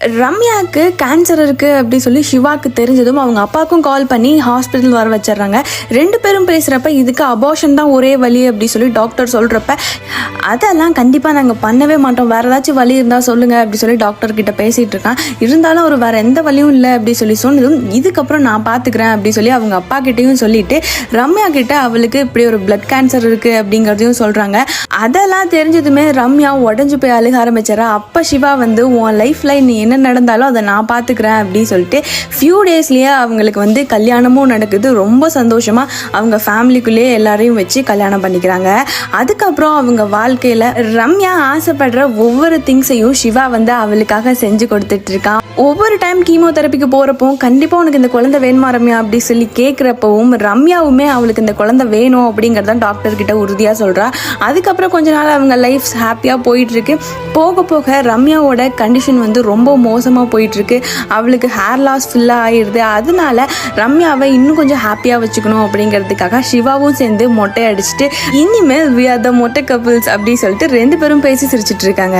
ரம்யாவுக்கு cancer இருக்குது அப்படி சொல்லி சிவாவுக்கு தெரிஞ்சதும் அவங்க அப்பாவுக்கும் கால் பண்ணி ஹாஸ்பிட்டல் வர வச்சிடுறாங்க. 2 பேரும் பேசுகிறப்ப இதுக்கு அபார்ஷன் தான் ஒரே வழி அப்படி சொல்லி டாக்டர் சொல்கிறப்ப அதெல்லாம் கண்டிப்பாக நாங்கள் பண்ணவே மாட்டோம், வேறு ஏதாச்சும் வழி இருந்தால் சொல்லுங்கள் அப்படி சொல்லி டாக்டர்கிட்ட பேசிகிட்டு இருக்கான். இருந்தாலும் அவர் வேறு எந்த வழியும் இல்லை அப்படி சொல்லி சொன்னதும் இதுக்கப்புறம் நான் பார்த்துக்கிறேன் அப்படி சொல்லி அவங்க அப்பா கிட்டேயும் சொல்லிட்டு ரம்யா கிட்ட அவளுக்கு இப்படி ஒரு பிளட் கேன்சர் இருக்குது அப்படிங்கிறதையும் சொல்கிறாங்க. அதெல்லாம் தெரிஞ்சதுமே ரம்யா உடஞ்சி போய் அழுக ஆரம்பிச்சாரா. அப்போ சிவா வந்து உன் லைஃப்பில் நீ என்ன நடந்தாலும் அதை நான் பார்த்துக்கிறேன் அப்படின்னு சொல்லிட்டு ஃபியூ டேஸ்லேயே அவங்களுக்கு கல்யாணமும் நடக்குது. ரொம்ப சந்தோஷமாக அவங்க ஃபேமிலிக்குள்ளேயே எல்லாரையும் வச்சு கல்யாணம் பண்ணிக்கிறாங்க. அதுக்கப்புறம் அவங்க வாழ்க்கையில் ரம்யா ஆசைப்படுற ஒவ்வொரு திங்ஸையும் சிவா அவளுக்காக செஞ்சு கொடுத்துட்டு இருக்கான். ஒவ்வொரு டைம் கீமோதெரப்பிக்கு போகிறப்போ கண்டிப்பாக உனக்கு இந்த குழந்தை வேணுமா ரம்யா அப்படி சொல்லி கேட்குறப்பவும் ரம்யாவுமே அவளுக்கு இந்த குழந்தை வேணும் அப்படிங்கிறத டாக்டர் கிட்ட உறுதியாக சொல்கிறா. அதுக்கப்புறம் கொஞ்ச நாள் அவங்க லைஃப் ஹாப்பியாக போயிட்டுருக்கு. போக போக ரம்யாவோட கண்டிஷன் ரொம்ப மோசமாக போயிட்டுருக்கு. அவளுக்கு ஹேர் லாஸ் ஃபுல்லாக ஆயிடுது. அதனால ரம்யாவை இன்னும் கொஞ்சம் ஹாப்பியாக வச்சுக்கணும் அப்படிங்கிறதுக்காக சிவாவும் சேர்ந்து மொட்டை அடிச்சுட்டு இனிமேல் வி ஆர் த மொட்டை கப்பிள்ஸ் அப்படி சொல்லிட்டு 2 பேரும் பேசி சிரிச்சிட்டு இருக்காங்க.